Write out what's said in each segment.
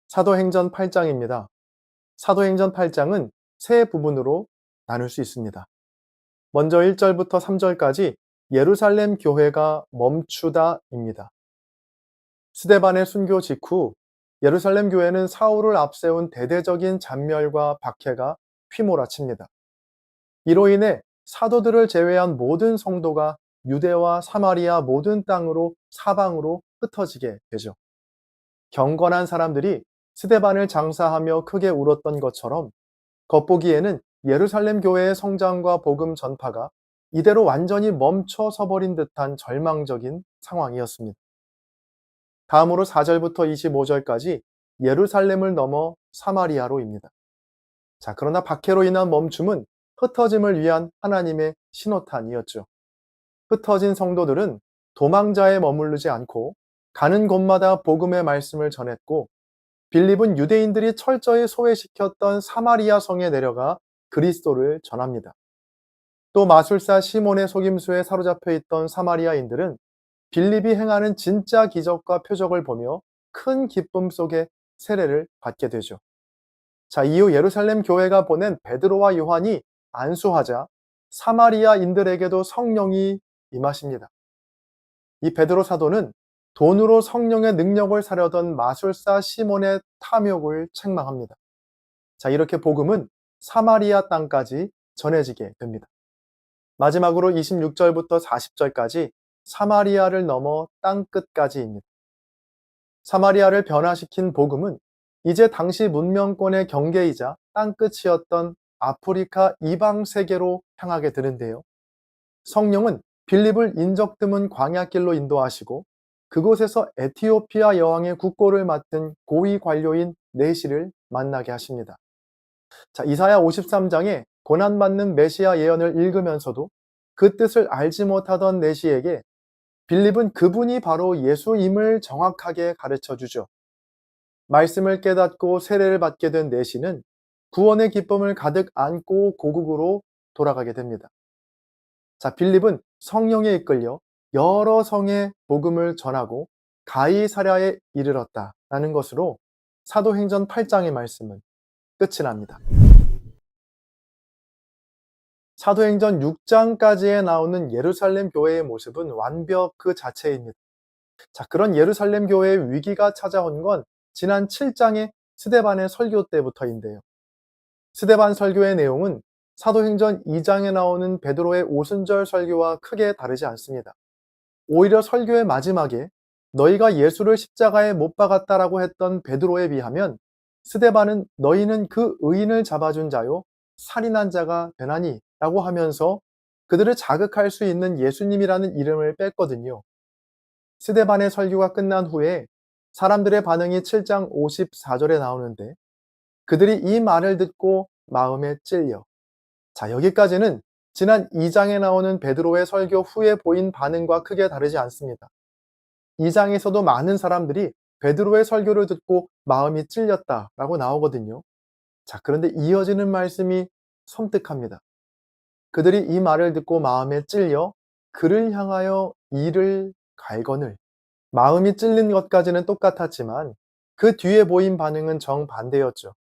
사도행전 8장입니다. 사도행전 8장은 세 부분으로 나눌 수 있습니다. 먼저 1절부터 3절까지 예루살렘 교회가 멈추다입니다. 스데반의 순교 직후 예루살렘 교회는 사울을 앞세운 대대적인 잔멸과 박해가 휘몰아칩니다. 이로 인해 사도들을 제외한 모든 성도가 유대와 사마리아 모든 땅으로 사방으로 흩어지게 되죠. 경건한 사람들이 스데반을 장사하며 크게 울었던 것처럼 겉보기에는 예루살렘 교회의 성장과 복음 전파가 이대로 완전히 멈춰서 버린 듯한 절망적인 상황이었습니다. 다음으로 4절부터 25절까지 예루살렘을 넘어 사마리아로입니다. 그러나 박해로 인한 멈춤은 흩어짐을 위한 하나님의 신호탄이었죠. 흩어진 성도들은 도망자에 머무르지 않고 가는 곳마다 복음의 말씀을 전했고, 빌립은 유대인들이 철저히 소외시켰던 사마리아 성에 내려가 그리스도를 전합니다. 또 마술사 시몬의 속임수에 사로잡혀 있던 사마리아인들은 빌립이 행하는 진짜 기적과 표적을 보며 큰 기쁨 속에 세례를 받게 되죠. 이후 예루살렘 교회가 보낸 베드로와 요한이 안수하자 사마리아인들에게도 성령이 임하십니다. 이 베드로 사도는 돈으로 성령의 능력을 사려던 마술사 시몬의 탐욕을 책망합니다. 이렇게 복음은 사마리아 땅까지 전해지게 됩니다. 마지막으로 26절부터 40절까지 사마리아를 넘어 땅끝까지입니다. 사마리아를 변화시킨 복음은 이제 당시 문명권의 경계이자 땅끝이었던 아프리카 이방 세계로 향하게 되는데요. 성령은 빌립을 인적 드문 광야길로 인도하시고 그곳에서 에티오피아 여왕의 국고를 맡은 고위 관료인 네시를 만나게 하십니다. 이사야 53장에 고난받는 메시아 예언을 읽으면서도 그 뜻을 알지 못하던 네시에게 빌립은 그분이 바로 예수임을 정확하게 가르쳐 주죠. 말씀을 깨닫고 세례를 받게 된 네시는 구원의 기쁨을 가득 안고 고국으로 돌아가게 됩니다. 빌립은 성령에 이끌려 여러 성에 복음을 전하고 가이사랴에 이르렀다라는 것으로 사도행전 8장의 말씀은 끝이 납니다. 사도행전 6장까지에 나오는 예루살렘 교회의 모습은 완벽 그 자체입니다. 그런 예루살렘 교회의 위기가 찾아온 건 지난 7장의 스데반의 설교 때부터인데요. 스데반 설교의 내용은 사도행전 2장에 나오는 베드로의 오순절 설교와 크게 다르지 않습니다. 오히려 설교의 마지막에 너희가 예수를 십자가에 못 박았다라고 했던 베드로에 비하면 스데반은 너희는 그 의인을 잡아준 자요 살인한 자가 되나니 라고 하면서 그들을 자극할 수 있는 예수님이라는 이름을 뺐거든요. 스데반의 설교가 끝난 후에 사람들의 반응이 7장 54절에 나오는데 그들이 이 말을 듣고 마음에 찔려. 여기까지는 지난 2장에 나오는 베드로의 설교 후에 보인 반응과 크게 다르지 않습니다. 2장에서도 많은 사람들이 베드로의 설교를 듣고 마음이 찔렸다라고 나오거든요. 그런데 이어지는 말씀이 섬뜩합니다. 그들이 이 말을 듣고 마음에 찔려 그를 향하여 이를 갈거늘. 마음이 찔린 것까지는 똑같았지만 그 뒤에 보인 반응은 정반대였죠.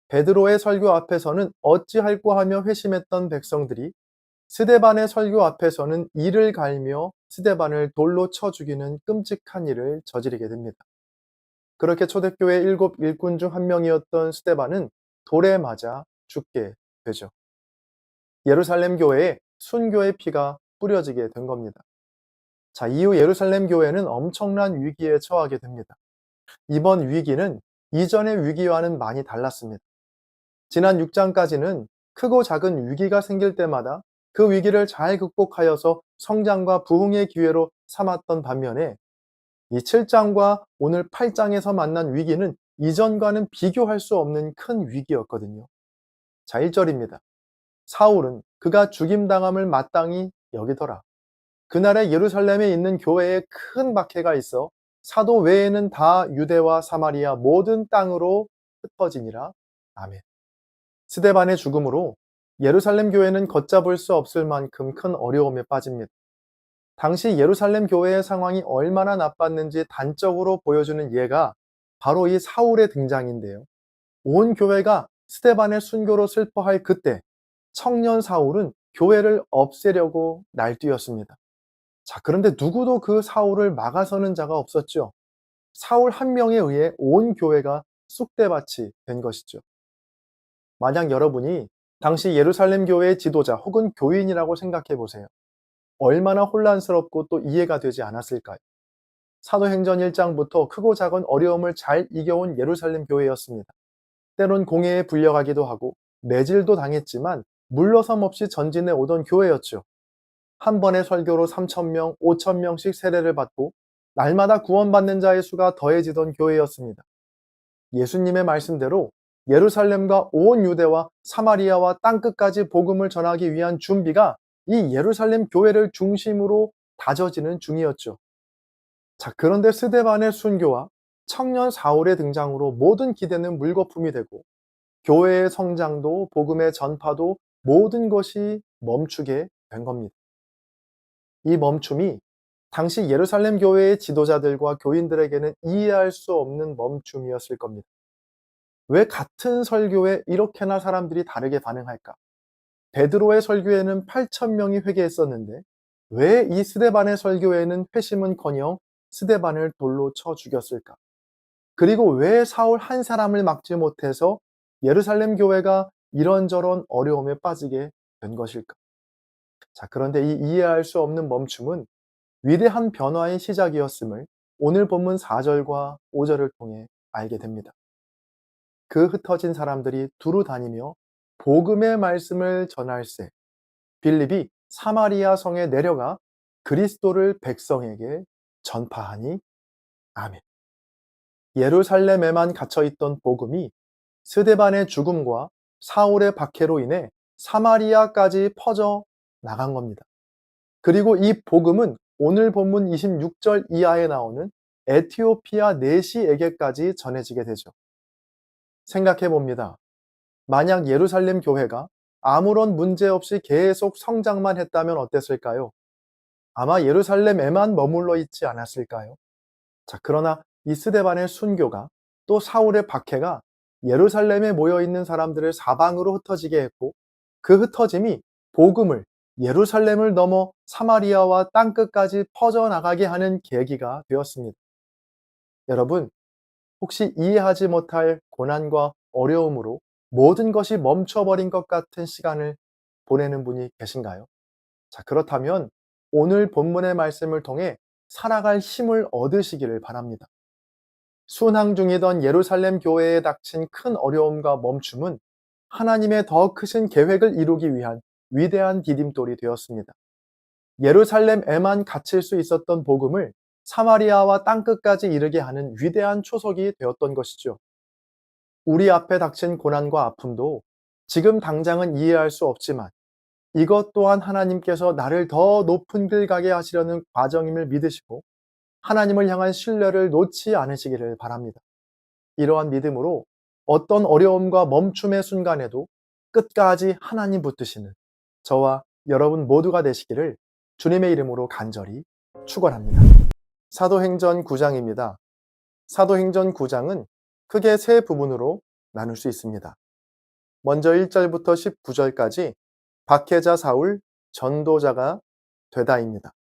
베드로의 설교 앞에서는 어찌할꼬 하며 회심했던 백성들이 스데반의 설교 앞에서는 이를 갈며 스데반을 돌로 쳐 죽이는 끔찍한 일을 저지르게 됩니다. 그렇게 초대교회 7 일꾼 중 한 명이었던 스데반은 돌에 맞아 죽게 되죠. 예루살렘 교회에 순교의 피가 뿌려지게 된 겁니다. 이후 예루살렘 교회는 엄청난 위기에 처하게 됩니다. 이번 위기는 이전의 위기와는 많이 달랐습니다. 지난 6장까지는 크고 작은 위기가 생길 때마다 그 위기를 잘 극복하여서 성장과 부흥의 기회로 삼았던 반면에 이 7장과 오늘 8장에서 만난 위기는 이전과는 비교할 수 없는 큰 위기였거든요. 1절입니다. 사울은 그가 죽임당함을 마땅히 여기더라. 그날에 예루살렘에 있는 교회에 큰 박해가 있어 사도 외에는 다 유대와 사마리아 모든 땅으로 흩어지니라. 아멘. 스데반의 죽음으로 예루살렘 교회는 걷잡을 수 없을 만큼 큰 어려움에 빠집니다. 당시 예루살렘 교회의 상황이 얼마나 나빴는지 단적으로 보여주는 예가 바로 이 사울의 등장인데요. 온 교회가 스데반의 순교로 슬퍼할 그때 청년 사울은 교회를 없애려고 날뛰었습니다. 자, 그런데 누구도 그 사울을 막아서는 자가 없었죠. 사울 한 명에 의해 온 교회가 쑥대밭이 된 것이죠. 만약 여러분이 당시 예루살렘 교회의 지도자 혹은 교인이라고 생각해 보세요. 얼마나 혼란스럽고 또 이해가 되지 않았을까요? 사도행전 1장부터 크고 작은 어려움을 잘 이겨온 예루살렘 교회였습니다. 때론 공회에 불려가기도 하고 매질도 당했지만 물러섬 없이 전진해 오던 교회였죠. 한 번의 설교로 3,000명, 5,000명씩 세례를 받고 날마다 구원받는 자의 수가 더해지던 교회였습니다. 예수님의 말씀대로 예루살렘과 온 유대와 사마리아와 땅끝까지 복음을 전하기 위한 준비가 이 예루살렘 교회를 중심으로 다져지는 중이었죠. 자, 그런데 스데반의 순교와 청년 사울의 등장으로 모든 기대는 물거품이 되고 교회의 성장도 복음의 전파도 모든 것이 멈추게 된 겁니다. 이 멈춤이 당시 예루살렘 교회의 지도자들과 교인들에게는 이해할 수 없는 멈춤이었을 겁니다. 왜 같은 설교에 이렇게나 사람들이 다르게 반응할까? 베드로의 설교에는 8,000명이 회개했었는데 왜 이 스데반의 설교에는 회심은커녕 스데반을 돌로 쳐 죽였을까? 그리고 왜 사울 한 사람을 막지 못해서 예루살렘 교회가 이런저런 어려움에 빠지게 된 것일까? 자, 그런데 이 이해할 수 없는 멈춤은 위대한 변화의 시작이었음을 오늘 본문 4절과 5절을 통해 알게 됩니다. 그 흩어진 사람들이 두루 다니며 복음의 말씀을 전할세 빌립이 사마리아 성에 내려가 그리스도를 백성에게 전파하니 아멘. 예루살렘에만 갇혀있던 복음이 스데반의 죽음과 사울의 박해로 인해 사마리아까지 퍼져 나간 겁니다. 그리고 이 복음은 오늘 본문 26절 이하에 나오는 에티오피아 내시에게까지 전해지게 되죠. 생각해 봅니다. 만약 예루살렘 교회가 아무런 문제 없이 계속 성장만 했다면 어땠을까요? 아마 예루살렘에만 머물러 있지 않았을까요? 자, 그러나 이 스데반의 순교가 또 사울의 박해가 예루살렘에 모여 있는 사람들을 사방으로 흩어지게 했고 그 흩어짐이 복음을 예루살렘을 넘어 사마리아와 땅끝까지 퍼져나가게 하는 계기가 되었습니다. 여러분, 혹시 이해하지 못할 고난과 어려움으로 모든 것이 멈춰버린 것 같은 시간을 보내는 분이 계신가요? 자, 그렇다면 오늘 본문의 말씀을 통해 살아갈 힘을 얻으시기를 바랍니다. 순항 중이던 예루살렘 교회에 닥친 큰 어려움과 멈춤은 하나님의 더 크신 계획을 이루기 위한 위대한 디딤돌이 되었습니다. 예루살렘에만 갇힐 수 있었던 복음을 사마리아와 땅끝까지 이르게 하는 위대한 초석이 되었던 것이죠. 우리 앞에 닥친 고난과 아픔도 지금 당장은 이해할 수 없지만 이것 또한 하나님께서 나를 더 높은 길 가게 하시려는 과정임을 믿으시고 하나님을 향한 신뢰를 놓지 않으시기를 바랍니다. 이러한 믿음으로 어떤 어려움과 멈춤의 순간에도 끝까지 하나님 붙드시는 저와 여러분 모두가 되시기를 주님의 이름으로 간절히 축원합니다. 사도행전 9장입니다. 사도행전 9장은 크게 세 부분으로 나눌 수 있습니다. 먼저 1절부터 19절까지 박해자 사울, 전도자가 되다입니다.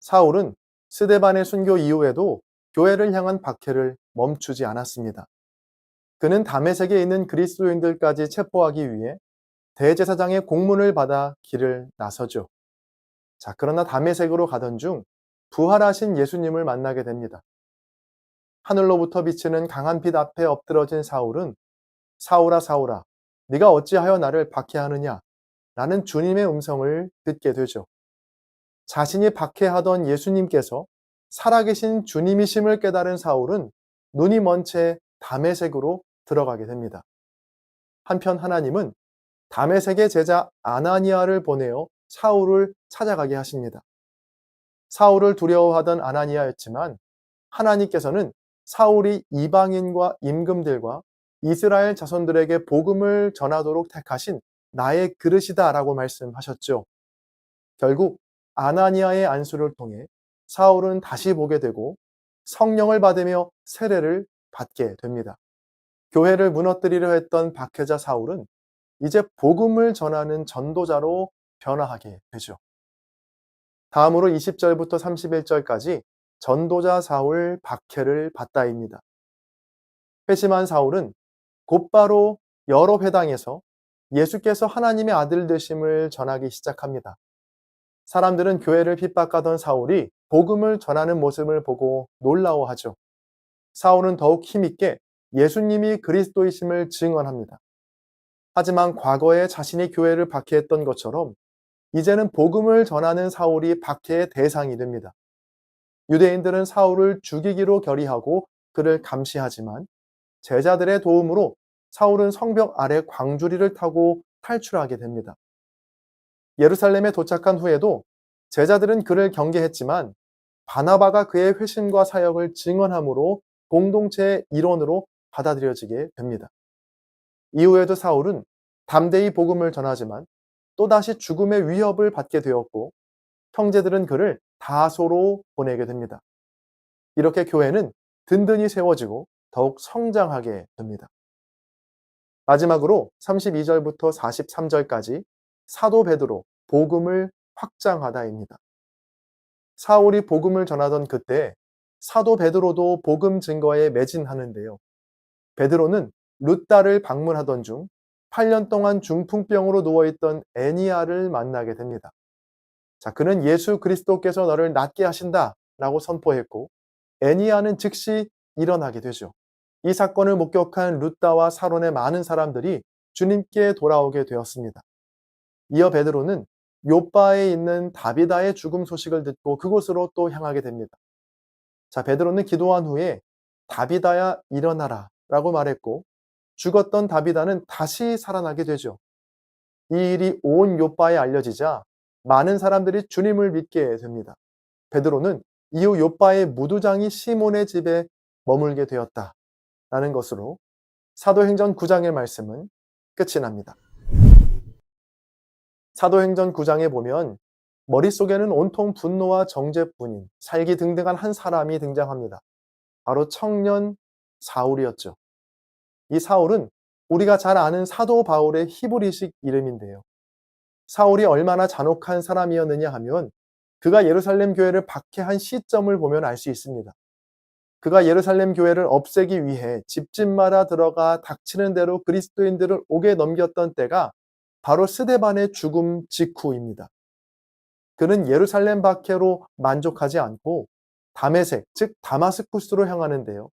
사울은 스데반의 순교 이후에도 교회를 향한 박해를 멈추지 않았습니다. 그는 다메섹에 있는 그리스도인들까지 체포하기 위해 대제사장의 공문을 받아 길을 나서죠. 자, 그러나 다메섹으로 가던 중 부활하신 예수님을 만나게 됩니다. 하늘로부터 비치는 강한 빛 앞에 엎드러진 사울은 사울아 사울아 네가 어찌하여 나를 박해하느냐 라는 주님의 음성을 듣게 되죠. 자신이 박해하던 예수님께서 살아계신 주님이심을 깨달은 사울은 눈이 먼 채 다메섹으로 들어가게 됩니다. 한편 하나님은 다메섹의 제자 아나니아를 보내어 사울을 찾아가게 하십니다. 사울을 두려워하던 아나니아였지만 하나님께서는 사울이 이방인과 임금들과 이스라엘 자손들에게 복음을 전하도록 택하신 나의 그릇이다라고 말씀하셨죠. 결국 아나니아의 안수를 통해 사울은 다시 보게 되고 성령을 받으며 세례를 받게 됩니다. 교회를 무너뜨리려 했던 박해자 사울은 이제 복음을 전하는 전도자로 변화하게 되죠. 다음으로 20절부터 31절까지 전도자 사울 박해를 받다입니다. 회심한 사울은 곧바로 여러 회당에서 예수께서 하나님의 아들 되심을 전하기 시작합니다. 사람들은 교회를 핍박하던 사울이 복음을 전하는 모습을 보고 놀라워하죠. 사울은 더욱 힘있게 예수님이 그리스도이심을 증언합니다. 하지만 과거에 자신이 교회를 박해했던 것처럼 이제는 복음을 전하는 사울이 박해의 대상이 됩니다. 유대인들은 사울을 죽이기로 결의하고 그를 감시하지만 제자들의 도움으로 사울은 성벽 아래 광주리를 타고 탈출하게 됩니다. 예루살렘에 도착한 후에도 제자들은 그를 경계했지만 바나바가 그의 회심과 사역을 증언함으로 공동체의 일원으로 받아들여지게 됩니다. 이후에도 사울은 담대히 복음을 전하지만 또다시 죽음의 위협을 받게 되었고 형제들은 그를 다소로 보내게 됩니다. 이렇게 교회는 든든히 세워지고 더욱 성장하게 됩니다. 마지막으로 32절부터 43절까지 사도 베드로 복음을 확장하다입니다. 사울이 복음을 전하던 그때 사도 베드로도 복음 증거에 매진하는데요. 베드로는 룻다를 방문하던 중 8년 동안 중풍병으로 누워있던 애니아를 만나게 됩니다. 자, 그는 예수 그리스도께서 너를 낫게 하신다 라고 선포했고 애니아는 즉시 일어나게 되죠. 이 사건을 목격한 룻다와 사론의 많은 사람들이 주님께 돌아오게 되었습니다. 이어 베드로는 요바에 있는 다비다의 죽음 소식을 듣고 그곳으로 또 향하게 됩니다. 자, 베드로는 기도한 후에 다비다야 일어나라 라고 말했고 죽었던 다비다는 다시 살아나게 되죠. 이 일이 온 요바에 알려지자 많은 사람들이 주님을 믿게 됩니다. 베드로는 이후 요바의 무두장이 시몬의 집에 머물게 되었다라는 것으로 사도행전 9장의 말씀은 끝이 납니다. 사도행전 9장에 보면 머릿속에는 온통 분노와 정죄뿐인 살기등등한 한 사람이 등장합니다. 바로 청년 사울이었죠. 이 사울은 우리가 잘 아는 사도 바울의 히브리식 이름인데요. 사울이 얼마나 잔혹한 사람이었느냐 하면 그가 예루살렘 교회를 박해한 시점을 보면 알 수 있습니다. 그가 예루살렘 교회를 없애기 위해 집집마다 들어가 닥치는 대로 그리스도인들을 옥에 넘겼던 때가 바로 스데반의 죽음 직후입니다. 그는 예루살렘 박해로 만족하지 않고 다메섹, 즉 다마스쿠스로 향하는데요.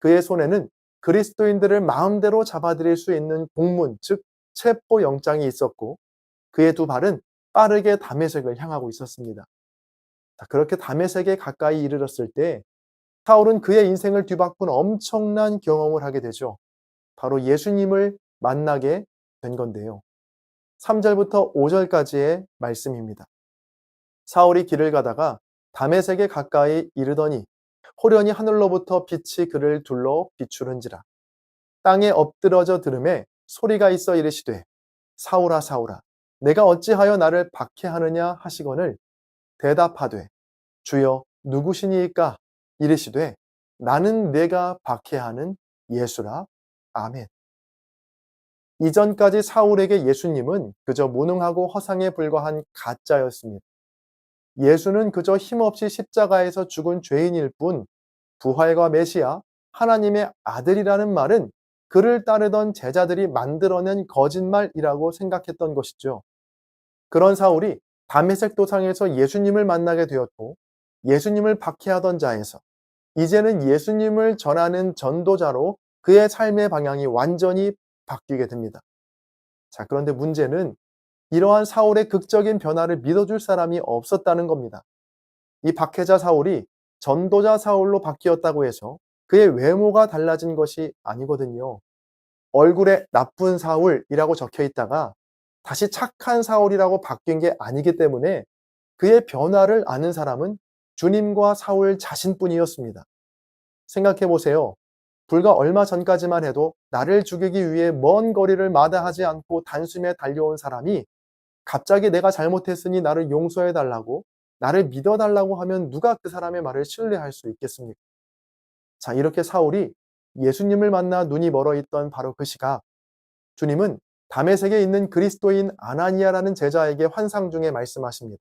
그의 손에는 그리스도인들을 마음대로 잡아들일 수 있는 공문, 즉 체포 영장이 있었고 그의 두 발은 빠르게 다메섹을 향하고 있었습니다. 그렇게 다메섹에 가까이 이르렀을 때 사울은 그의 인생을 뒤바꾼 엄청난 경험을 하게 되죠. 바로 예수님을 만나게 된 건데요. 3절부터 5절까지의 말씀입니다. 사울이 길을 가다가 다메섹에 가까이 이르더니 호련히 하늘로부터 빛이 그를 둘러 비추는지라. 땅에 엎드러져 들음에 소리가 있어 이르시되 사울아 사울아 내가 어찌하여 나를 박해하느냐 하시거늘 대답하되 주여 누구시니이까 이르시되 나는 내가 박해하는 예수라. 아멘. 이전까지 사울에게 예수님은 그저 무능하고 허상에 불과한 가짜였습니다. 예수는 그저 힘없이 십자가에서 죽은 죄인일 뿐 부활과 메시아, 하나님의 아들이라는 말은 그를 따르던 제자들이 만들어낸 거짓말이라고 생각했던 것이죠. 그런 사울이 다메섹 도상에서 예수님을 만나게 되었고 예수님을 박해하던 자에서 이제는 예수님을 전하는 전도자로 그의 삶의 방향이 완전히 바뀌게 됩니다. 자, 그런데 문제는 이러한 사울의 극적인 변화를 믿어줄 사람이 없었다는 겁니다. 이 박해자 사울이 전도자 사울로 바뀌었다고 해서 그의 외모가 달라진 것이 아니거든요. 얼굴에 나쁜 사울이라고 적혀 있다가 다시 착한 사울이라고 바뀐 게 아니기 때문에 그의 변화를 아는 사람은 주님과 사울 자신뿐이었습니다. 생각해 보세요. 불과 얼마 전까지만 해도 나를 죽이기 위해 먼 거리를 마다하지 않고 단숨에 달려온 사람이 갑자기 내가 잘못했으니 나를 용서해 달라고, 나를 믿어 달라고 하면 누가 그 사람의 말을 신뢰할 수 있겠습니까? 자, 이렇게 사울이 예수님을 만나 눈이 멀어 있던 바로 그 시각, 주님은 다메섹에 있는 그리스도인 아나니아라는 제자에게 환상 중에 말씀하십니다.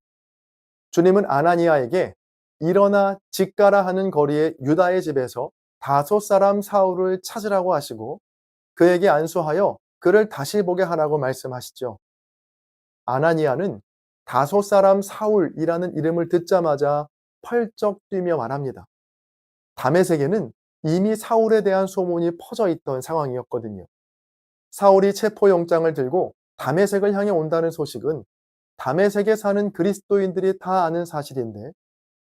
주님은 아나니아에게 일어나 집 가라 하는 거리의 유다의 집에서 다섯 사람 사울을 찾으라고 하시고 그에게 안수하여 그를 다시 보게 하라고 말씀하시죠. 아나니아는 다섯 사람 사울이라는 이름을 듣자마자 펄쩍 뛰며 말합니다. 다메섹에는 이미 사울에 대한 소문이 퍼져 있던 상황이었거든요. 사울이 체포영장을 들고 다메섹을 향해 온다는 소식은 다메섹에 사는 그리스도인들이 다 아는 사실인데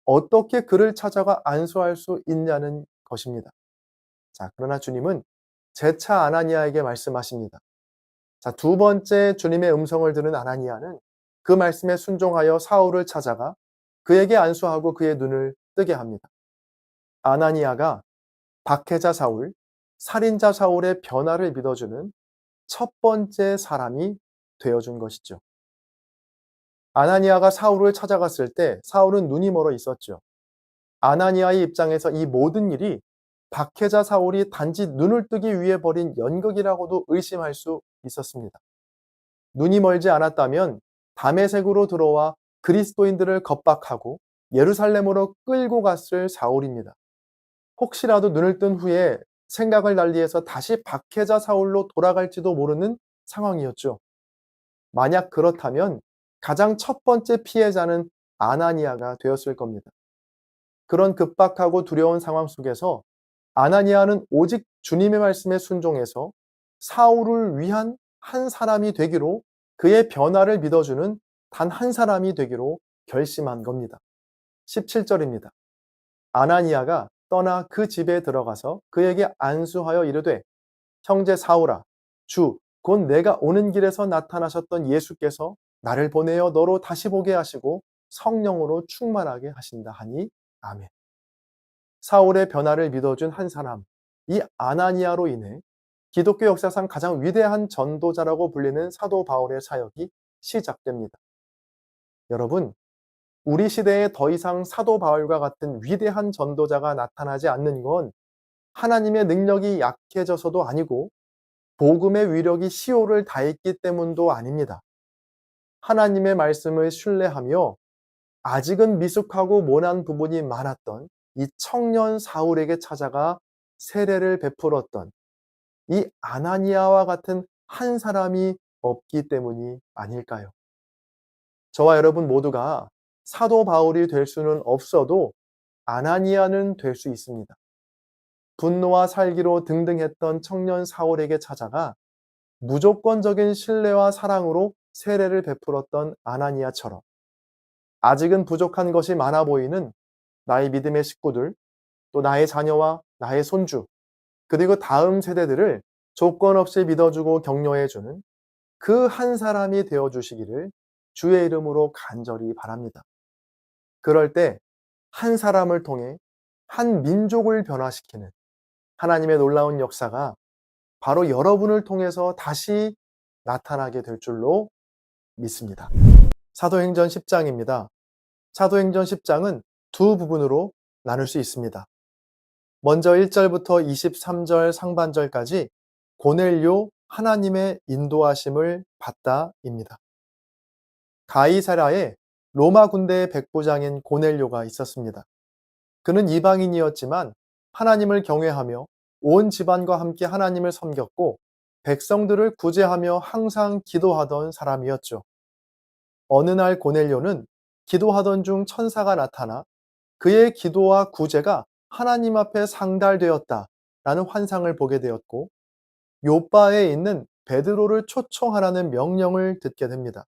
어떻게 그를 찾아가 안수할 수 있냐는 것입니다. 자, 그러나 주님은 재차 아나니아에게 말씀하십니다. 자, 두 번째 주님의 음성을 들은 아나니아는 그 말씀에 순종하여 사울을 찾아가 그에게 안수하고 그의 눈을 뜨게 합니다. 아나니아가 박해자 사울, 살인자 사울의 변화를 믿어주는 첫 번째 사람이 되어준 것이죠. 아나니아가 사울을 찾아갔을 때 사울은 눈이 멀어 있었죠. 아나니아의 입장에서 이 모든 일이 박해자 사울이 단지 눈을 뜨기 위해 벌인 연극이라고도 의심할 수 있었습니다. 눈이 멀지 않았다면 다메섹으로 들어와 그리스도인들을 겁박하고 예루살렘으로 끌고 갔을 사울입니다. 혹시라도 눈을 뜬 후에 생각을 달리해서 다시 박해자 사울로 돌아갈지도 모르는 상황이었죠. 만약 그렇다면 가장 첫 번째 피해자는 아나니아가 되었을 겁니다. 그런 급박하고 두려운 상황 속에서 아나니아는 오직 주님의 말씀에 순종해서 사울을 위한 한 사람이 되기로, 그의 변화를 믿어주는 단 한 사람이 되기로 결심한 겁니다. 17절입니다. 아나니아가 떠나 그 집에 들어가서 그에게 안수하여 이르되 형제 사울아, 주 곧 내가 오는 길에서 나타나셨던 예수께서 나를 보내어 너로 다시 보게 하시고 성령으로 충만하게 하신다 하니 아멘. 사울의 변화를 믿어준 한 사람, 이 아나니아로 인해 기독교 역사상 가장 위대한 전도자라고 불리는 사도 바울의 사역이 시작됩니다. 여러분, 우리 시대에 더 이상 사도 바울과 같은 위대한 전도자가 나타나지 않는 건 하나님의 능력이 약해져서도 아니고 복음의 위력이 시효를 다했기 때문도 아닙니다. 하나님의 말씀을 신뢰하며 아직은 미숙하고 모난 부분이 많았던 이 청년 사울에게 찾아가 세례를 베풀었던 이 아나니아와 같은 한 사람이 없기 때문이 아닐까요? 저와 여러분 모두가 사도 바울이 될 수는 없어도 아나니아는 될 수 있습니다. 분노와 살기로 등등했던 청년 사울에게 찾아가 무조건적인 신뢰와 사랑으로 세례를 베풀었던 아나니아처럼 아직은 부족한 것이 많아 보이는 나의 믿음의 식구들, 또 나의 자녀와 나의 손주, 그리고 다음 세대들을 조건 없이 믿어주고 격려해주는 그 한 사람이 되어주시기를 주의 이름으로 간절히 바랍니다. 그럴 때 한 사람을 통해 한 민족을 변화시키는 하나님의 놀라운 역사가 바로 여러분을 통해서 다시 나타나게 될 줄로 믿습니다. 사도행전 10장입니다. 사도행전 10장은 두 부분으로 나눌 수 있습니다. 먼저 1절부터 23절 상반절까지 고넬료 하나님의 인도하심을 받다입니다. 가이사랴에 로마 군대의 백부장인 고넬료가 있었습니다. 그는 이방인이었지만 하나님을 경외하며 온 집안과 함께 하나님을 섬겼고 백성들을 구제하며 항상 기도하던 사람이었죠. 어느 날 고넬료는 기도하던 중 천사가 나타나 그의 기도와 구제가 하나님 앞에 상달되었다라는 환상을 보게 되었고 요바에 있는 베드로를 초청하라는 명령을 듣게 됩니다.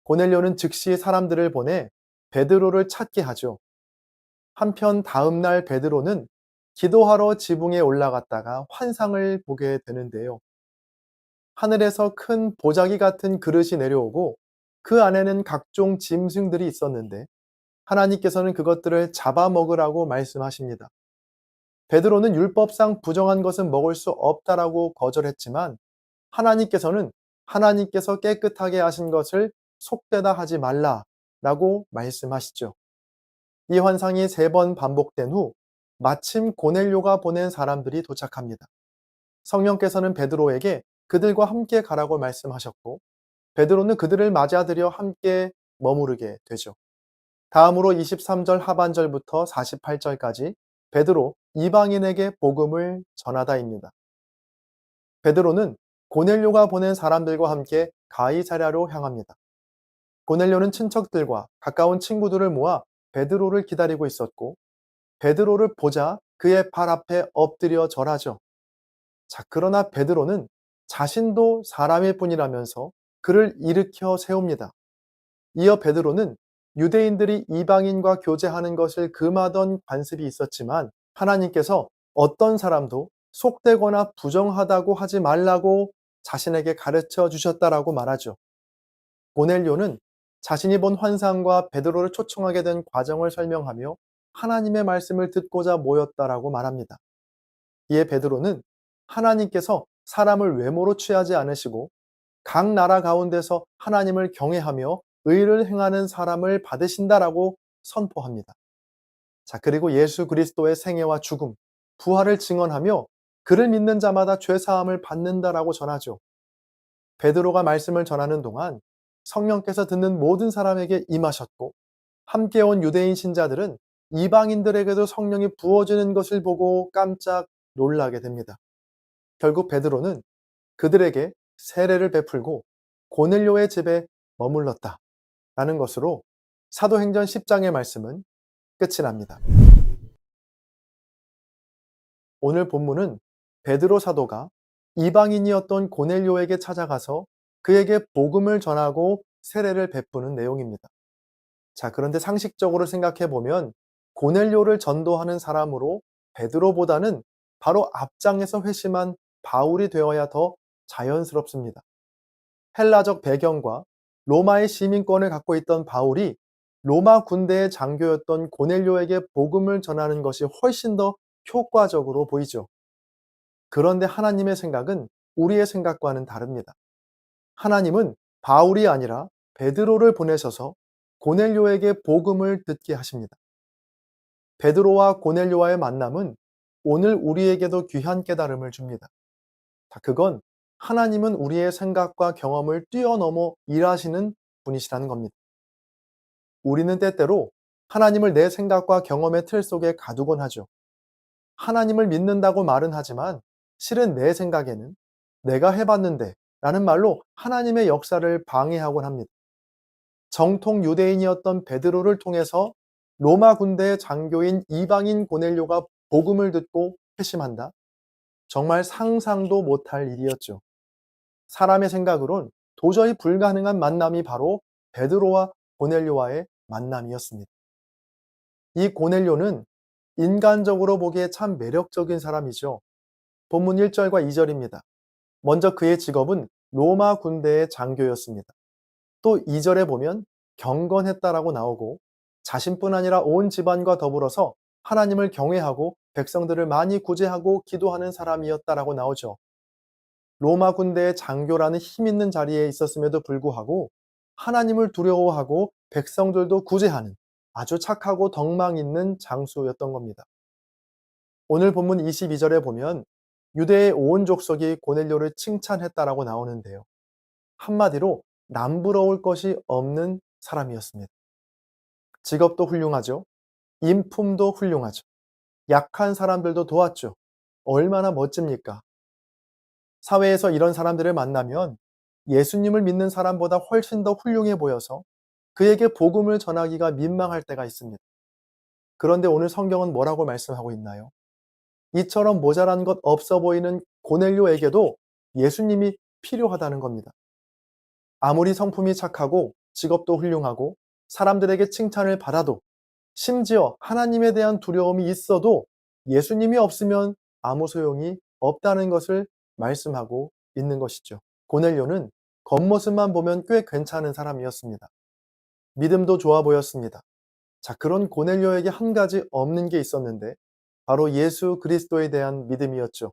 고넬료는 즉시 사람들을 보내 베드로를 찾게 하죠. 한편 다음 날 베드로는 기도하러 지붕에 올라갔다가 환상을 보게 되는데요. 하늘에서 큰 보자기 같은 그릇이 내려오고 그 안에는 각종 짐승들이 있었는데 하나님께서는 그것들을 잡아먹으라고 말씀하십니다. 베드로는 율법상 부정한 것은 먹을 수 없다라고 거절했지만 하나님께서는 하나님께서 깨끗하게 하신 것을 속되다 하지 말라라고 말씀하시죠. 이 환상이 3번 반복된 후 마침 고넬료가 보낸 사람들이 도착합니다. 성령께서는 베드로에게 그들과 함께 가라고 말씀하셨고 베드로는 그들을 맞아들여 함께 머무르게 되죠. 다음으로 23절 하반절부터 48절까지 베드로 이방인에게 복음을 전하다입니다. 베드로는 고넬료가 보낸 사람들과 함께 가이사랴로 향합니다. 고넬료는 친척들과 가까운 친구들을 모아 베드로를 기다리고 있었고 베드로를 보자 그의 발 앞에 엎드려 절하죠. 자, 그러나 베드로는 자신도 사람일 뿐이라면서 그를 일으켜 세웁니다. 이어 베드로는 유대인들이 이방인과 교제하는 것을 금하던 관습이 있었지만 하나님께서 어떤 사람도 속되거나 부정하다고 하지 말라고 자신에게 가르쳐 주셨다라고 말하죠. 고넬료는 자신이 본 환상과 베드로를 초청하게 된 과정을 설명하며 하나님의 말씀을 듣고자 모였다라고 말합니다. 이에 베드로는 하나님께서 사람을 외모로 취하지 않으시고 각 나라 가운데서 하나님을 경외하며 의를 행하는 사람을 받으신다라고 선포합니다. 자, 그리고 예수 그리스도의 생애와 죽음, 부활을 증언하며 그를 믿는 자마다 죄 사함을 받는다라고 전하죠. 베드로가 말씀을 전하는 동안 성령께서 듣는 모든 사람에게 임하셨고 함께 온 유대인 신자들은 이방인들에게도 성령이 부어지는 것을 보고 깜짝 놀라게 됩니다. 결국 베드로는 그들에게 세례를 베풀고 고넬료의 집에 머물렀다 라는 것으로 사도행전 10장의 말씀은 끝이 납니다. 오늘 본문은 베드로 사도가 이방인이었던 고넬료에게 찾아가서 그에게 복음을 전하고 세례를 베푸는 내용입니다. 자, 그런데 상식적으로 생각해 보면 고넬료를 전도하는 사람으로 베드로보다는 바로 앞장에서 회심한 바울이 되어야 더 자연스럽습니다. 헬라적 배경과 로마의 시민권을 갖고 있던 바울이 로마 군대의 장교였던 고넬료에게 복음을 전하는 것이 훨씬 더 효과적으로 보이죠. 그런데 하나님의 생각은 우리의 생각과는 다릅니다. 하나님은 바울이 아니라 베드로를 보내셔서 고넬료에게 복음을 듣게 하십니다. 베드로와 고넬료와의 만남은 오늘 우리에게도 귀한 깨달음을 줍니다. 자, 그건 하나님은 우리의 생각과 경험을 뛰어넘어 일하시는 분이시라는 겁니다. 우리는 때때로 하나님을 내 생각과 경험의 틀 속에 가두곤 하죠. 하나님을 믿는다고 말은 하지만 실은 내 생각에는 내가 해봤는데 라는 말로 하나님의 역사를 방해하곤 합니다. 정통 유대인이었던 베드로를 통해서 로마 군대의 장교인 이방인 고넬료가 복음을 듣고 회심한다? 정말 상상도 못할 일이었죠. 사람의 생각으론 도저히 불가능한 만남이 바로 베드로와 고넬료와의 만남이었습니다. 이 고넬료는 인간적으로 보기에 참 매력적인 사람이죠. 본문 1절과 2절입니다. 먼저 그의 직업은 로마 군대의 장교였습니다. 또 2절에 보면 경건했다라고 나오고 자신뿐 아니라 온 집안과 더불어서 하나님을 경외하고 백성들을 많이 구제하고 기도하는 사람이었다라고 나오죠. 로마 군대의 장교라는 힘 있는 자리에 있었음에도 불구하고 하나님을 두려워하고 백성들도 구제하는 아주 착하고 덕망 있는 장수였던 겁니다. 오늘 본문 22절에 보면 유대의 온 족속이 고넬료를 칭찬했다라고 나오는데요. 한마디로 남부러울 것이 없는 사람이었습니다. 직업도 훌륭하죠. 인품도 훌륭하죠. 약한 사람들도 도왔죠. 얼마나 멋집니까? 사회에서 이런 사람들을 만나면 예수님을 믿는 사람보다 훨씬 더 훌륭해 보여서 그에게 복음을 전하기가 민망할 때가 있습니다. 그런데 오늘 성경은 뭐라고 말씀하고 있나요? 이처럼 모자란 것 없어 보이는 고넬료에게도 예수님이 필요하다는 겁니다. 아무리 성품이 착하고 직업도 훌륭하고 사람들에게 칭찬을 받아도 심지어 하나님에 대한 두려움이 있어도 예수님이 없으면 아무 소용이 없다는 것을 말씀하고 있는 것이죠. 고넬료는 겉모습만 보면 꽤 괜찮은 사람이었습니다. 믿음도 좋아 보였습니다. 자, 그런 고넬료에게 한 가지 없는 게 있었는데 바로 예수 그리스도에 대한 믿음이었죠.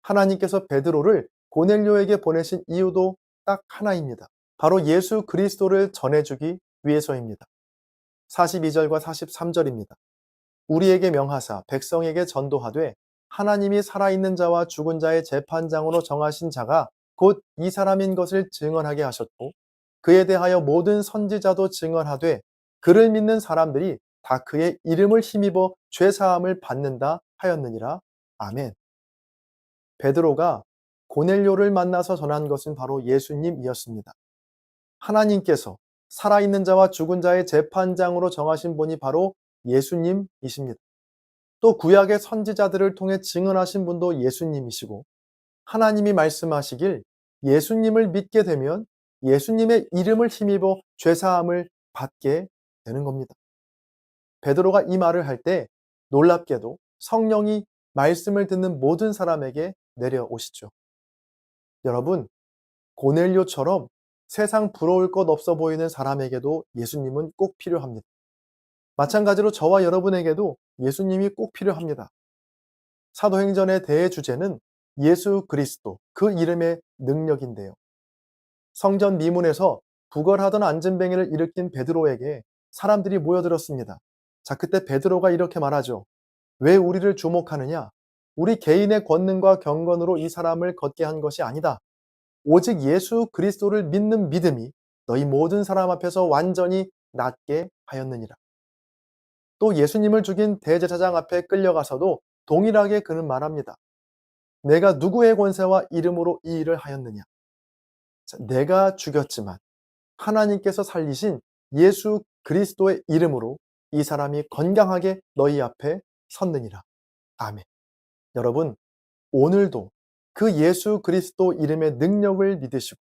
하나님께서 베드로를 고넬료에게 보내신 이유도 딱 하나입니다. 바로 예수 그리스도를 전해주기 위해서입니다. 42절과 43절입니다. 우리에게 명하사 백성에게 전도하되 하나님이 살아있는 자와 죽은 자의 재판장으로 정하신 자가 곧 이 사람인 것을 증언하게 하셨고 그에 대하여 모든 선지자도 증언하되 그를 믿는 사람들이 다 그의 이름을 힘입어 죄사함을 받는다 하였느니라. 아멘. 베드로가 고넬료를 만나서 전한 것은 바로 예수님이었습니다. 하나님께서 살아있는 자와 죽은 자의 재판장으로 정하신 분이 바로 예수님이십니다. 또 구약의 선지자들을 통해 증언하신 분도 예수님이시고 하나님이 말씀하시길 예수님을 믿게 되면 예수님의 이름을 힘입어 죄사함을 받게 되는 겁니다. 베드로가 이 말을 할 때 놀랍게도 성령이 말씀을 듣는 모든 사람에게 내려오시죠. 여러분, 고넬료처럼 세상 부러울 것 없어 보이는 사람에게도 예수님은 꼭 필요합니다. 마찬가지로 저와 여러분에게도 예수님이 꼭 필요합니다. 사도행전의 대주제는 예수 그리스도, 그 이름의 능력인데요. 성전 미문에서 구걸하던 안진뱅이를 일으킨 베드로에게 사람들이 모여들었습니다. 자, 그때 베드로가 이렇게 말하죠. 왜 우리를 주목하느냐? 우리 개인의 권능과 경건으로 이 사람을 걷게 한 것이 아니다. 오직 예수 그리스도를 믿는 믿음이 너희 모든 사람 앞에서 완전히 낫게 하였느니라. 또 예수님을 죽인 대제사장 앞에 끌려가서도 동일하게 그는 말합니다. 내가 누구의 권세와 이름으로 이 일을 하였느냐? 자, 내가 죽였지만 하나님께서 살리신 예수 그리스도의 이름으로 이 사람이 건강하게 너희 앞에 섰느니라. 아멘. 여러분, 오늘도 그 예수 그리스도 이름의 능력을 믿으시고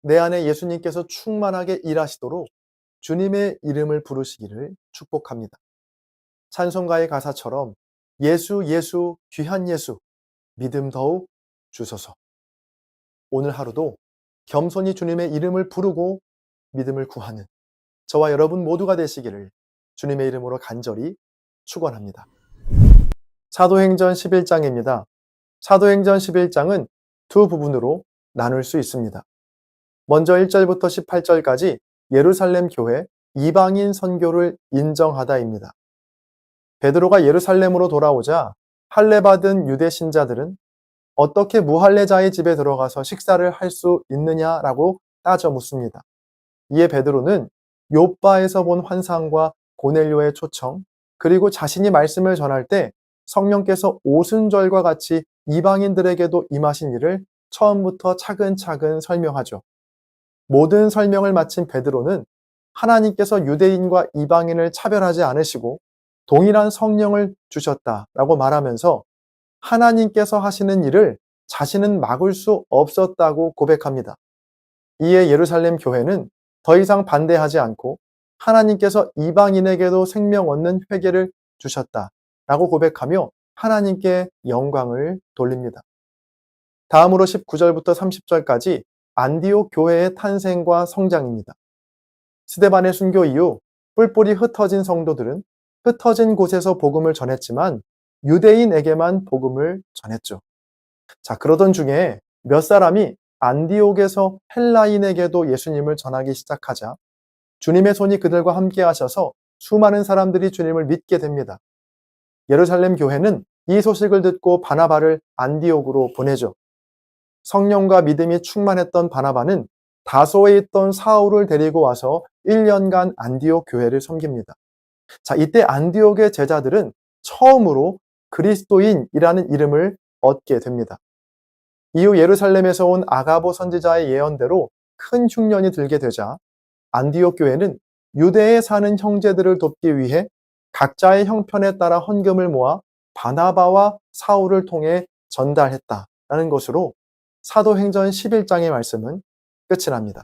내 안에 예수님께서 충만하게 일하시도록 주님의 이름을 부르시기를 축복합니다. 찬송가의 가사처럼 예수 예수 귀한 예수 믿음 더욱 주소서. 오늘 하루도 겸손히 주님의 이름을 부르고 믿음을 구하는 저와 여러분 모두가 되시기를 주님의 이름으로 간절히 축원합니다. 사도행전 11장입니다. 사도행전 11장은 두 부분으로 나눌 수 있습니다. 먼저 1절부터 18절까지 예루살렘 교회 이방인 선교를 인정하다입니다. 베드로가 예루살렘으로 돌아오자 할례받은 유대 신자들은 어떻게 무할례자의 집에 들어가서 식사를 할 수 있느냐라고 따져 묻습니다. 이에 베드로는 욥바에서 본 환상과 고넬료의 초청, 그리고 자신이 말씀을 전할 때 성령께서 오순절과 같이 이방인들에게도 임하신 일을 처음부터 차근차근 설명하죠. 모든 설명을 마친 베드로는 하나님께서 유대인과 이방인을 차별하지 않으시고 동일한 성령을 주셨다라고 말하면서 하나님께서 하시는 일을 자신은 막을 수 없었다고 고백합니다. 이에 예루살렘 교회는 더 이상 반대하지 않고 하나님께서 이방인에게도 생명 얻는 회개를 주셨다라고 고백하며 하나님께 영광을 돌립니다. 다음으로 19절부터 30절까지 안디옥 교회의 탄생과 성장입니다. 스데반의 순교 이후 뿔뿔이 흩어진 성도들은 흩어진 곳에서 복음을 전했지만 유대인에게만 복음을 전했죠. 자, 그러던 중에 몇 사람이 안디옥에서 헬라인에게도 예수님을 전하기 시작하자 주님의 손이 그들과 함께 하셔서 수많은 사람들이 주님을 믿게 됩니다. 예루살렘 교회는 이 소식을 듣고 바나바를 안디옥으로 보내죠. 성령과 믿음이 충만했던 바나바는 다소에 있던 사울을 데리고 와서 1년간 안디옥 교회를 섬깁니다. 자, 이때 안디옥의 제자들은 처음으로 그리스도인이라는 이름을 얻게 됩니다. 이후 예루살렘에서 온 아가보 선지자의 예언대로 큰 흉년이 들게 되자 안디옥 교회는 유대에 사는 형제들을 돕기 위해 각자의 형편에 따라 헌금을 모아 바나바와 사울을 통해 전달했다라는 것으로 사도행전 11장의 말씀은 끝이 납니다.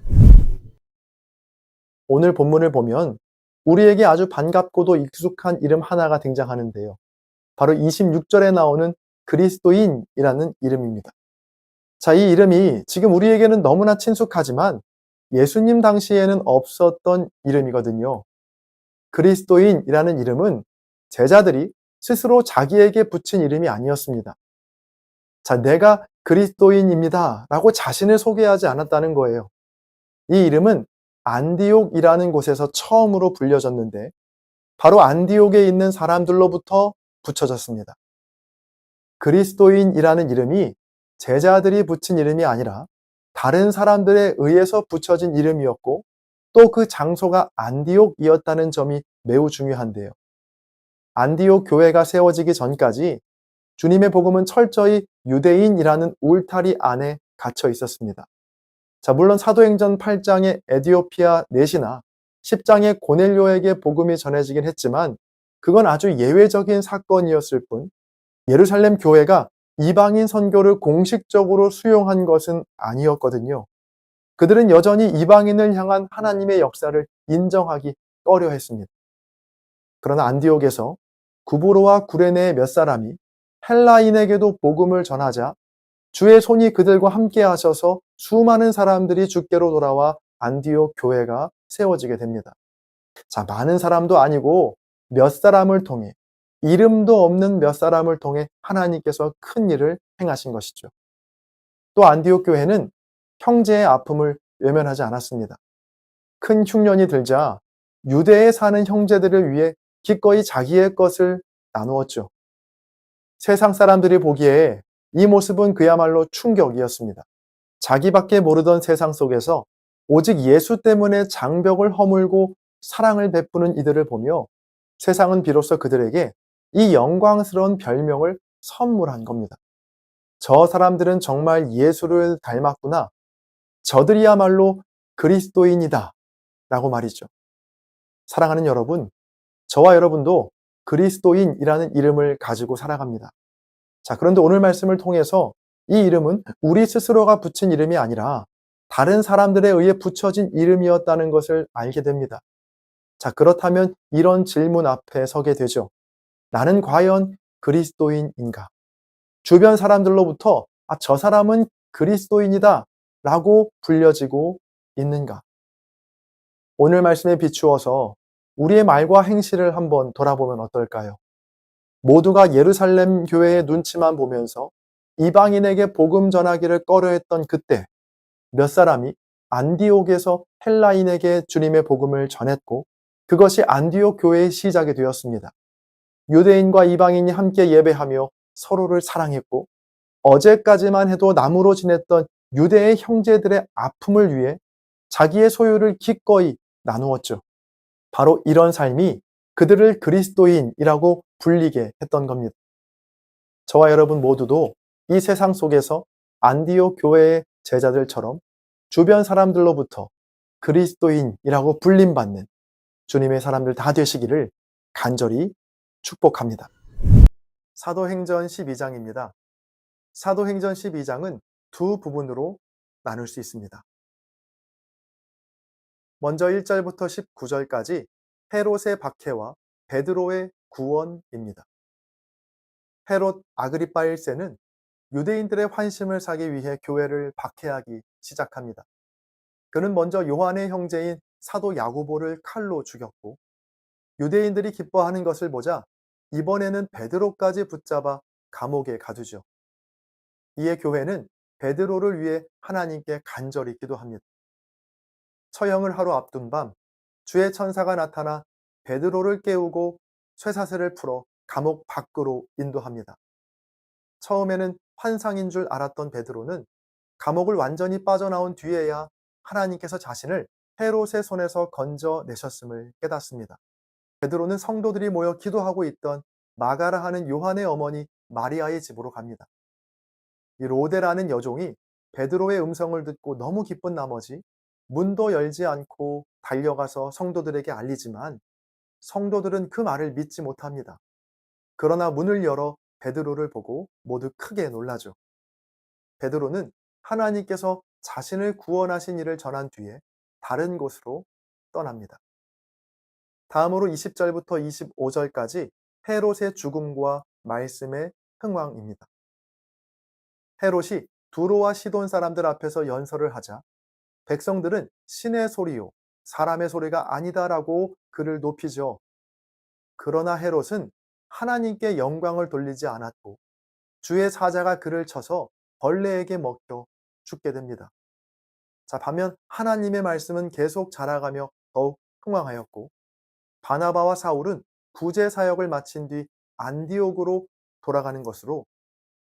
오늘 본문을 보면 우리에게 아주 반갑고도 익숙한 이름 하나가 등장하는데요. 바로 26절에 나오는 그리스도인이라는 이름입니다. 자, 이 이름이 지금 우리에게는 너무나 친숙하지만 예수님 당시에는 없었던 이름이거든요. 그리스도인이라는 이름은 제자들이 스스로 자기에게 붙인 이름이 아니었습니다. 자, 내가 그리스도인입니다 라고 자신을 소개하지 않았다는 거예요. 이 이름은 안디옥이라는 곳에서 처음으로 불려졌는데 바로 안디옥에 있는 사람들로부터 붙여졌습니다. 그리스도인이라는 이름이 제자들이 붙인 이름이 아니라 다른 사람들에 의해서 붙여진 이름이었고 또 그 장소가 안디옥이었다는 점이 매우 중요한데요. 안디옥 교회가 세워지기 전까지 주님의 복음은 철저히 유대인이라는 울타리 안에 갇혀 있었습니다. 자, 물론 사도행전 8장의 에디오피아 넷이나 10장의 고넬료에게 복음이 전해지긴 했지만 그건 아주 예외적인 사건이었을 뿐 예루살렘 교회가 이방인 선교를 공식적으로 수용한 것은 아니었거든요. 그들은 여전히 이방인을 향한 하나님의 역사를 인정하기 꺼려 했습니다. 그러나 안디옥에서 구브로와 구레네의 몇 사람이 헬라인에게도 복음을 전하자 주의 손이 그들과 함께 하셔서 수많은 사람들이 주께로 돌아와 안디옥 교회가 세워지게 됩니다. 자, 많은 사람도 아니고 몇 사람을 통해 이름도 없는 몇 사람을 통해 하나님께서 큰 일을 행하신 것이죠. 또 안디옥 교회는 형제의 아픔을 외면하지 않았습니다. 큰 흉년이 들자 유대에 사는 형제들을 위해 기꺼이 자기의 것을 나누었죠. 세상 사람들이 보기에 이 모습은 그야말로 충격이었습니다. 자기밖에 모르던 세상 속에서 오직 예수 때문에 장벽을 허물고 사랑을 베푸는 이들을 보며 세상은 비로소 그들에게 이 영광스러운 별명을 선물한 겁니다. 저 사람들은 정말 예수를 닮았구나. 저들이야말로 그리스도인이다. 라고 말이죠. 사랑하는 여러분, 저와 여러분도 그리스도인이라는 이름을 가지고 살아갑니다. 자, 그런데 오늘 말씀을 통해서 이 이름은 우리 스스로가 붙인 이름이 아니라 다른 사람들에 의해 붙여진 이름이었다는 것을 알게 됩니다. 자, 그렇다면 이런 질문 앞에 서게 되죠. 나는 과연 그리스도인인가? 주변 사람들로부터 저 사람은 그리스도인이다 라고 불려지고 있는가? 오늘 말씀에 비추어서 우리의 말과 행실을 한번 돌아보면 어떨까요? 모두가 예루살렘 교회의 눈치만 보면서 이방인에게 복음 전하기를 꺼려했던 그때 몇 사람이 안디옥에서 헬라인에게 주님의 복음을 전했고 그것이 안디옥 교회의 시작이 되었습니다. 유대인과 이방인이 함께 예배하며 서로를 사랑했고 어제까지만 해도 남으로 지냈던 유대의 형제들의 아픔을 위해 자기의 소유를 기꺼이 나누었죠. 바로 이런 삶이 그들을 그리스도인이라고 불리게 했던 겁니다. 저와 여러분 모두도 이 세상 속에서 안디옥 교회의 제자들처럼 주변 사람들로부터 그리스도인이라고 불림받는 주님의 사람들 다 되시기를 간절히 축복합니다. 사도행전 12장입니다. 사도행전 12장은 두 부분으로 나눌 수 있습니다. 먼저 1절부터 19절까지 헤롯의 박해와 베드로의 구원입니다. 헤롯 아그리파 1세는 유대인들의 환심을 사기 위해 교회를 박해하기 시작합니다. 그는 먼저 요한의 형제인 사도 야고보를 칼로 죽였고 유대인들이 기뻐하는 것을 보자 이번에는 베드로까지 붙잡아 감옥에 가두죠. 이에 교회는 베드로를 위해 하나님께 간절히 기도합니다. 처형을 하루 앞둔 밤 주의 천사가 나타나 베드로를 깨우고 쇠사슬을 풀어 감옥 밖으로 인도합니다. 처음에는 환상인 줄 알았던 베드로는 감옥을 완전히 빠져나온 뒤에야 하나님께서 자신을 헤롯의 손에서 건져내셨음을 깨닫습니다. 베드로는 성도들이 모여 기도하고 있던 마가라 하는 요한의 어머니 마리아의 집으로 갑니다. 이 로데라는 여종이 베드로의 음성을 듣고 너무 기쁜 나머지 문도 열지 않고 달려가서 성도들에게 알리지만 성도들은 그 말을 믿지 못합니다. 그러나 문을 열어 베드로를 보고 모두 크게 놀라죠. 베드로는 하나님께서 자신을 구원하신 일을 전한 뒤에 다른 곳으로 떠납니다. 다음으로 20절부터 25절까지 헤롯의 죽음과 말씀의 흥왕입니다. 헤롯이 두로와 시돈 사람들 앞에서 연설을 하자 백성들은 신의 소리요 사람의 소리가 아니다라고 그를 높이죠. 그러나 헤롯은 하나님께 영광을 돌리지 않았고 주의 사자가 그를 쳐서 벌레에게 먹혀 죽게 됩니다. 자, 반면 하나님의 말씀은 계속 자라가며 더욱 흥왕하였고 바나바와 사울은 부재 사역을 마친 뒤 안디옥으로 돌아가는 것으로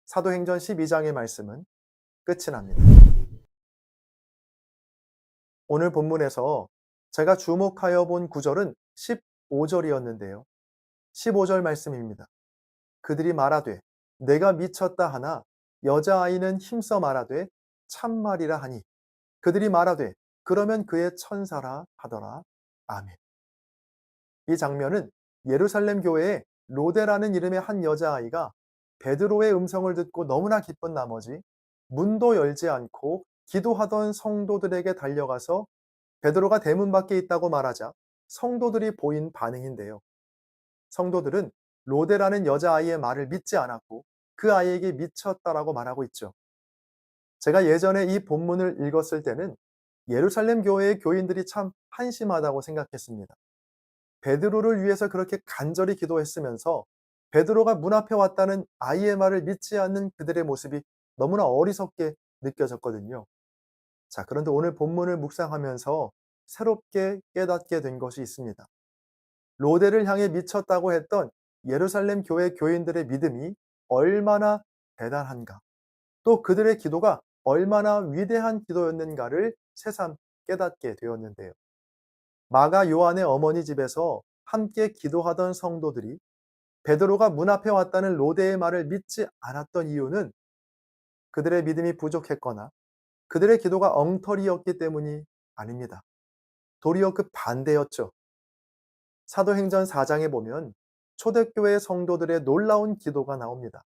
사도행전 12장의 말씀은 끝이 납니다. 오늘 본문에서 제가 주목하여 본 구절은 15절이었는데요. 15절 말씀입니다. 그들이 말하되 내가 미쳤다 하나 여자아이는 힘써 말하되 참말이라 하니 그들이 말하되 그러면 그의 천사라 하더라. 아멘. 이 장면은 예루살렘 교회에 로데라는 이름의 한 여자아이가 베드로의 음성을 듣고 너무나 기쁜 나머지 문도 열지 않고 기도하던 성도들에게 달려가서 베드로가 대문 밖에 있다고 말하자 성도들이 보인 반응인데요. 성도들은 로데라는 여자아이의 말을 믿지 않았고 그 아이에게 미쳤다라고 말하고 있죠. 제가 예전에 이 본문을 읽었을 때는 예루살렘 교회의 교인들이 참 한심하다고 생각했습니다. 베드로를 위해서 그렇게 간절히 기도했으면서 베드로가 문 앞에 왔다는 아이의 말을 믿지 않는 그들의 모습이 너무나 어리석게 느껴졌거든요. 자, 그런데 오늘 본문을 묵상하면서 새롭게 깨닫게 된 것이 있습니다. 로데를 향해 미쳤다고 했던 예루살렘 교회 교인들의 믿음이 얼마나 대단한가, 또 그들의 기도가 얼마나 위대한 기도였는가를 새삼 깨닫게 되었는데요. 마가 요한의 어머니 집에서 함께 기도하던 성도들이 베드로가 문 앞에 왔다는 로데의 말을 믿지 않았던 이유는 그들의 믿음이 부족했거나 그들의 기도가 엉터리였기 때문이 아닙니다. 도리어 그 반대였죠. 사도행전 4장에 보면 초대교회 성도들의 놀라운 기도가 나옵니다.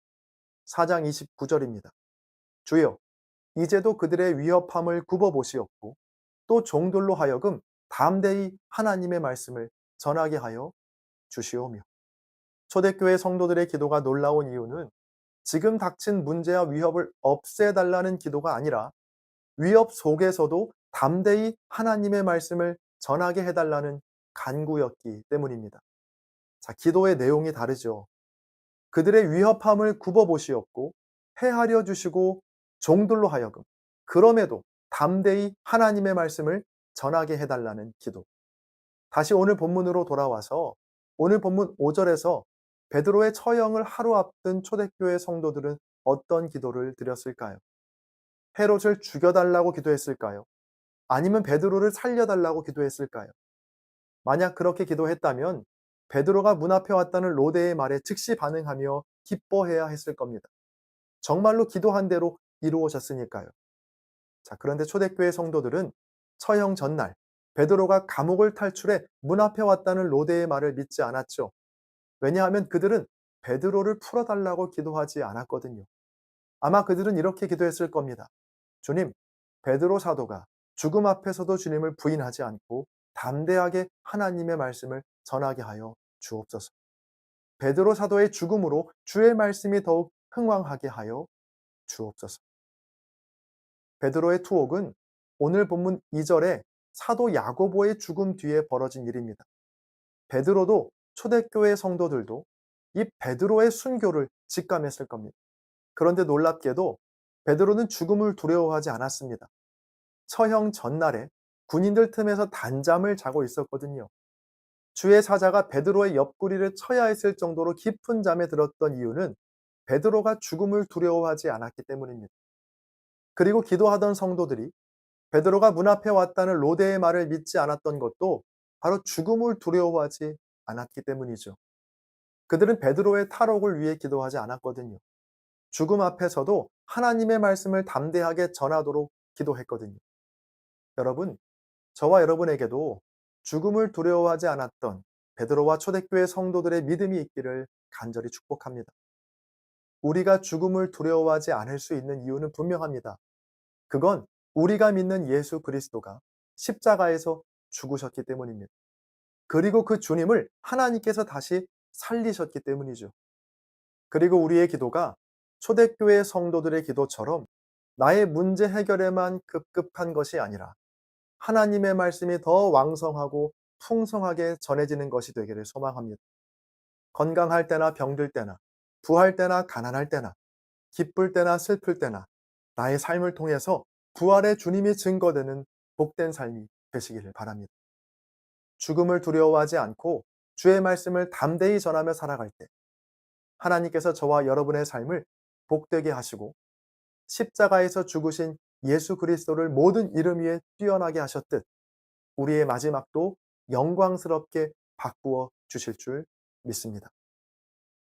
4장 29절입니다. 주여, 이제도 그들의 위협함을 굽어보시옵고 또 종들로 하여금 담대히 하나님의 말씀을 전하게 하여 주시오며. 초대교회 성도들의 기도가 놀라운 이유는 지금 닥친 문제와 위협을 없애달라는 기도가 아니라 위협 속에서도 담대히 하나님의 말씀을 전하게 해달라는 간구였기 때문입니다. 자, 기도의 내용이 다르죠. 그들의 위협함을 굽어보시옵고 해하려 주시고 종들로 하여금 그럼에도 담대히 하나님의 말씀을 전하게 해달라는 기도. 다시 오늘 본문으로 돌아와서 오늘 본문 5절에서 베드로의 처형을 하루 앞둔 초대교회 성도들은 어떤 기도를 드렸을까요? 헤롯을 죽여달라고 기도했을까요? 아니면 베드로를 살려달라고 기도했을까요? 만약 그렇게 기도했다면 베드로가 문 앞에 왔다는 로데의 말에 즉시 반응하며 기뻐해야 했을 겁니다. 정말로 기도한 대로 이루어졌으니까요. 자, 그런데 초대교회 성도들은 처형 전날 베드로가 감옥을 탈출해 문 앞에 왔다는 로데의 말을 믿지 않았죠. 왜냐하면 그들은 베드로를 풀어달라고 기도하지 않았거든요. 아마 그들은 이렇게 기도했을 겁니다. 주님, 베드로 사도가 죽음 앞에서도 주님을 부인하지 않고 담대하게 하나님의 말씀을 전하게 하여 주옵소서. 베드로 사도의 죽음으로 주의 말씀이 더욱 흥왕하게 하여 주옵소서. 베드로의 투옥은 오늘 본문 2절에 사도 야고보의 죽음 뒤에 벌어진 일입니다. 베드로도 초대교회 성도들도 이 베드로의 순교를 직감했을 겁니다. 그런데 놀랍게도 베드로는 죽음을 두려워하지 않았습니다. 처형 전날에 군인들 틈에서 단잠을 자고 있었거든요. 주의 사자가 베드로의 옆구리를 쳐야 했을 정도로 깊은 잠에 들었던 이유는 베드로가 죽음을 두려워하지 않았기 때문입니다. 그리고 기도하던 성도들이 베드로가 문 앞에 왔다는 로데의 말을 믿지 않았던 것도 바로 죽음을 두려워하지 않았기 때문이죠. 그들은 베드로의 탈옥을 위해 기도하지 않았거든요. 죽음 앞에서도 하나님의 말씀을 담대하게 전하도록 기도했거든요. 여러분, 저와 여러분에게도 죽음을 두려워하지 않았던 베드로와 초대교회 성도들의 믿음이 있기를 간절히 축복합니다. 우리가 죽음을 두려워하지 않을 수 있는 이유는 분명합니다. 그건 우리가 믿는 예수 그리스도가 십자가에서 죽으셨기 때문입니다. 그리고 그 주님을 하나님께서 다시 살리셨기 때문이죠. 그리고 우리의 기도가 초대교회 성도들의 기도처럼 나의 문제 해결에만 급급한 것이 아니라 하나님의 말씀이 더 왕성하고 풍성하게 전해지는 것이 되기를 소망합니다. 건강할 때나 병들 때나 부할 때나 가난할 때나 기쁠 때나 슬플 때나 나의 삶을 통해서 부활의 주님이 증거되는 복된 삶이 되시기를 바랍니다. 죽음을 두려워하지 않고 주의 말씀을 담대히 전하며 살아갈 때 하나님께서 저와 여러분의 삶을 복되게 하시고 십자가에서 죽으신 예수 그리스도를 모든 이름 위에 뛰어나게 하셨듯 우리의 마지막도 영광스럽게 바꾸어 주실 줄 믿습니다.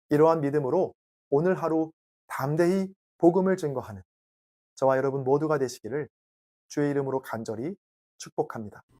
이러한 믿음으로 오늘 하루 담대히 복음을 증거하는 저와 여러분 모두가 되시기를 주의 이름으로 간절히 축복합니다.